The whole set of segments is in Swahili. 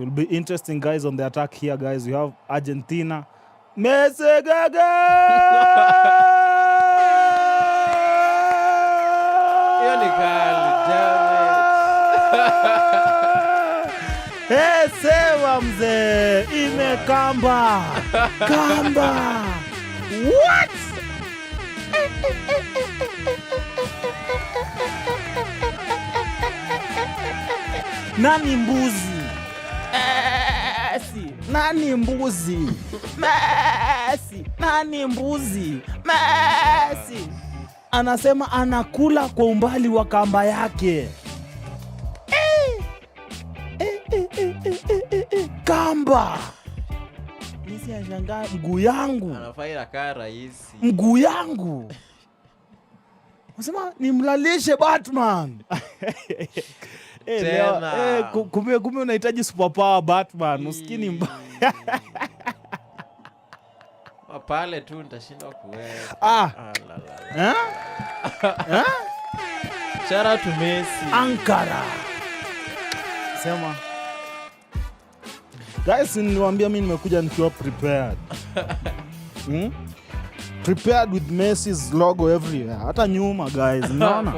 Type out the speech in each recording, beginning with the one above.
Will be interesting, guys, on the attack here, guys. We have Argentina. Messi gaga! Hey, sewa mzee, imekamba. Kamba. What? Nani mbuzi? Messi. Nani mbuzi? Messi. Nani mbuzi? Messi. Anasema anakula kwa umbali wa kamba yake. Kamba. Nisi anashangaa mguu yangu. Anafaira kaa rahisi. Mguu yangu. Unasema nimlalishe Batman. Kumbe unahitaji superpower Batman. Usikini mbaya. Pale tu nitashindwa kuweka. Shout out to Messi. Ankara. Sema. Guys, niwaambia mimi nimekuja nikiwa prepared. Prepared with Messi's logo everywhere. Hata nyuma, guys. Unaona?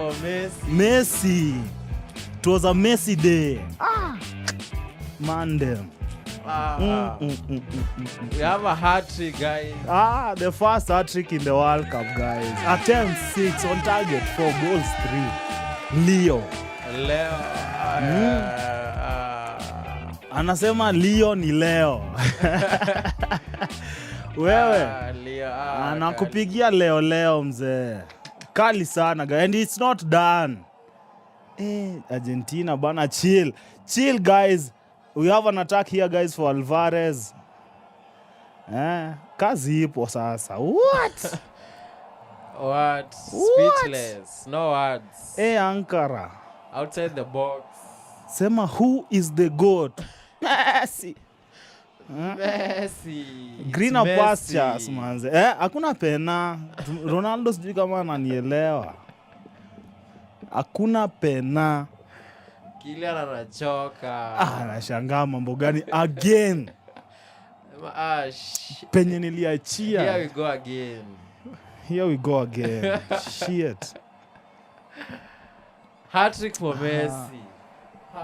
Messi. It was a Messi day. Mandem. We have a hat-trick, guys. The first hat-trick in the World Cup, guys. Attempt 6 on target, 4 goals 3. Leo. Anasema Leo ni leo. Wewe. Anakupigia leo mzee. Kali sana, guys. And it's not done. Argentina bana, chill, guys. We have an attack here, guys, for Alvarez. Kazi ipo sasa. What? Speechless. No words. Ankara. Outside the box. Sema, who is the GOAT? Messi. Greener pastures, manze. Hakuna pena. Ronaldo sijui kama ananielewa. Hakuna pena. Kylian anachoka. Anashangaa mambo gani again? Penye niliachia. Here we go again. Shit. Hat-trick for Messi.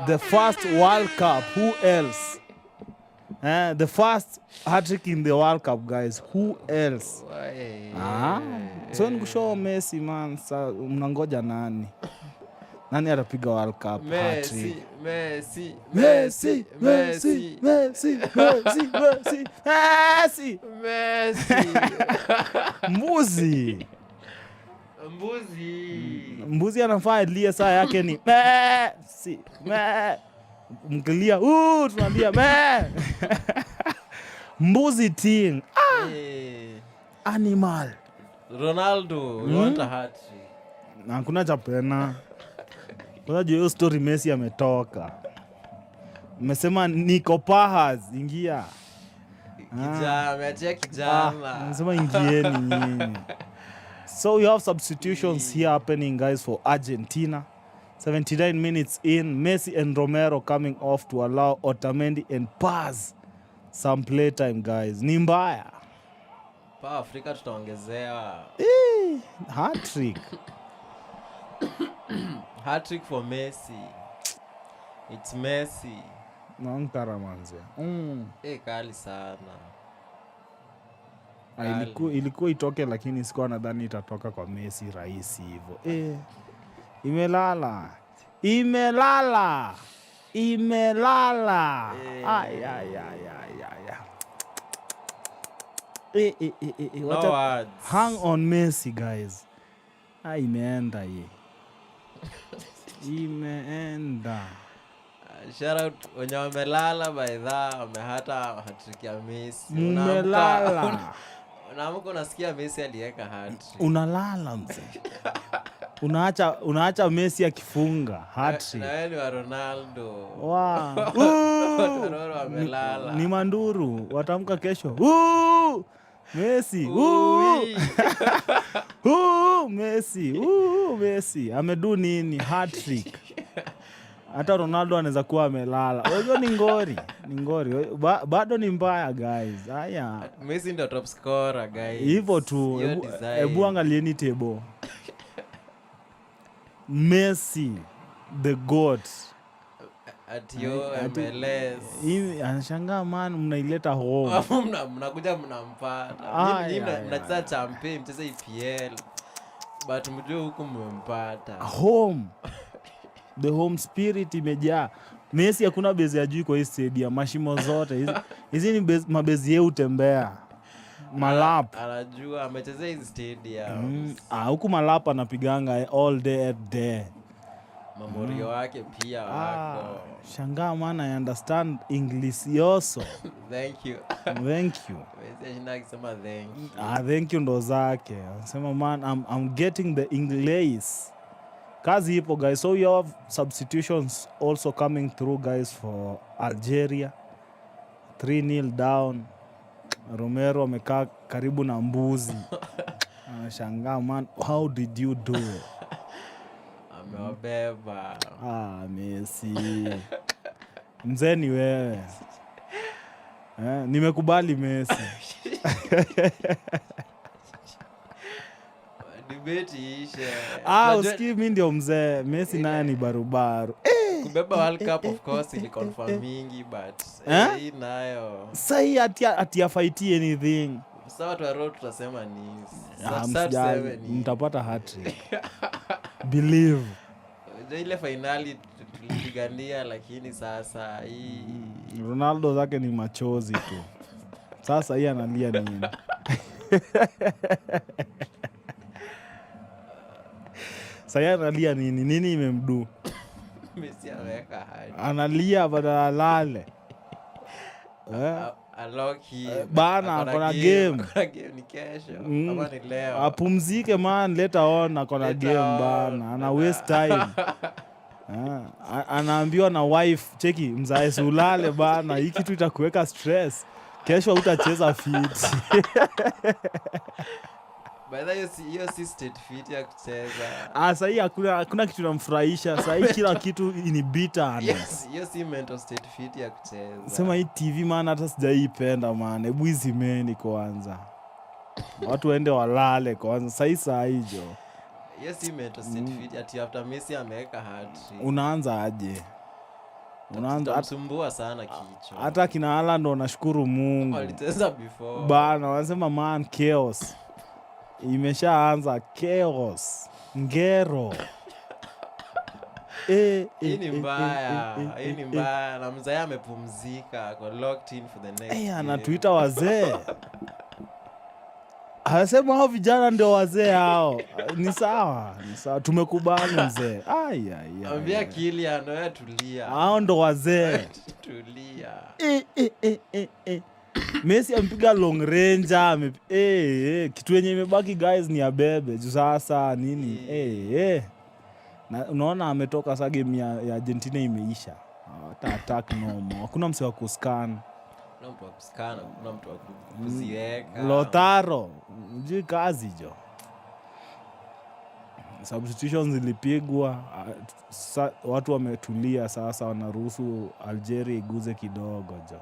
The first World Cup. Who else? The first hat-trick in the World Cup, guys. Who else? So nikushow Messi, man. Sa mnangoja nani? Nani atapiga World Cup hat-trick? Messi. Mbuzi anafaa lia saa yake ni Messi. Mkilia, tunaambia Mbuzi team. Animal. Ronaldo, you want a hat-trick? Na hakuna cha pena. Unajua hiyo story Messi ametoka. Mmesema Nico Pahas ingia. Kijana. Mmesema ingieni nyinyi. So we have substitutions here happening, guys, for Argentina. 79 minutes in, Messi and Romero coming off to allow Otamendi and Paz some play time, guys. Ni mbaya. Pa Afrika tutaongezewa. Hat-trick. Hat-trick for Messi. It's Messi. Ankara manze. Kali sana. Ilikuwa itoke, lakini sikuwa nadhani itatoka kwa Messi rahisi hivyo. Imelala. Hang on Messi, guys. Imeenda hii. Imeenda. Shout out wenye wamelala by that, wamehata hat-trick ya Messi. Umelala. Unaamka unasikia Messi aliweka hat-trick. Unalala mzee. Unaacha Messi akifunga hat-trick. Na wewe ni wa Ronaldo. Wamelala. Ni manduru, watamka kesho. Messi. Messi. Amedu nini? Hat-trick. Hata Ronaldo anaweza kuwa amelala. Unajua ni ngori. Ni ngori. Bado ni mbaya guys. Haya. Messi ndio top scorer guys. Hivyo tu. Hebu angalieni table. Messi the GOAT. At yo MLS. Hivi anashangaa man mnaileta home. Mnakuja mnampata. Mimi mnacheza champion, mcheza EPL. But mjue huku mmempata. Home. The home spirit imejaa. Messi hakuna base ya juu kwa hii stadium, mashimo zote. Hizi ni mabezi yeye utembea. Malap. Anajua amechezea hizi stadium. Huku malap anapiganga all day every day. Mamorio wake pia wako. Shangaa man, I understand English yoso. Thank you. Thank you. Akisema thank you. Thank you ndo zake. Anasema man, I'm getting the English. Kazi ipo guys. So you have substitutions also coming through guys for Algeria. 3-0 down. Romero amekaa karibu na mbuzi. Anashangaa man, how did you do it? Amewabeba. Messi. Mzee ni wewe. Nimekubali Messi. Debate ishe. Usikii mimi ndio mzee. Messi naye ni barubaru. Kubeba World Cup of course ili confirm mingi but hii nayo. Sai ati afighti anything. Sasa watu wa road tutasema ni mtapata hat-trick. Believe. Ile finali tulipigania lakini sasa hii Ronaldo zake ni machozi tu. Sasa hii analia nini? Sasa analia nini? Nini imemdu? Messi ameweka hadi. Analia badala lale. Aloki bana akona game. Ni kesho ama ni leo. Apumzike man, later on akona game bana. Ana waste time. Anaambiwa na wife, cheki mzae sulale bana, hii kitu itakuweka stress. Kesho utacheza fit. Baada hiyo si state fit ya kucheza. Sasa hii hakuna kitu namfurahisha. Sasa hii kila kitu ni bitter. Yes, hiyo si mental state fit ya kucheza. Sema hii TV man hata sijaipenda man. Hebu izimeni kwanza. Watu waende walale kwanza. Saa hiyo. Hiyo si mental state fit ati after Messi ameweka hat-trick. Unaanza aje? Unaanza kusumbua sana kichwa. Hata kina Haaland ndo nashukuru Mungu. Walicheza before. Bana wanasema man chaos. Imeshaanza chaos. Ngero. Hii ni mbaya. Hii ni mbaya. Na mzee amepumzika. Kwa locked in for the next game. Anatuita wazee. Anasema hao vijana ndio wazee hao. Ni sawa. Tumekubali mzee. Ambia Kylian wewe tulia. Hao ndo wazee. Tulia. Messi ampiga long range. Kitu yenye imebaki guys ni abebe. Sasa nini? Na unaona ametoka sasa game ya Argentina imeisha. Hata attack no. Hakuna mse wa kuscan. Kuna mtu wa kuscan, kuna mtu wa kuziweka. Lautaro, unajui kazi jo. Substitutions zilipigwa, watu wametulia sasa, wanaruhusu Algeria iguze kidogo jo.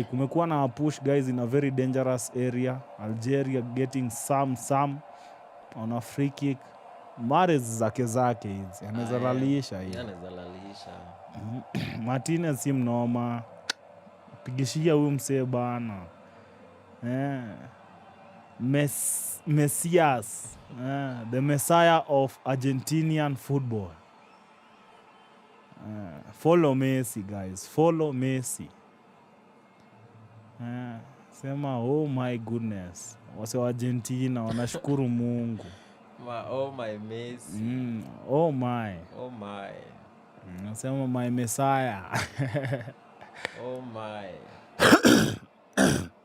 Kumekuwa na push guys in a very dangerous area. Algeria getting some on a free kick. Mahrez zake hizi anaweza lalisha hiyo. Anaweza lalisha. Martinez si mnoma. Pigishia huyu msee bana. Messias. The Messiah of Argentinian football. Follow Messi guys. Follow Messi. Sema oh my goodness. Wase wa Argentina wanashukuru Mungu. Oh my Messi. Oh my. Oh my. Nasema my Messiah. Oh my.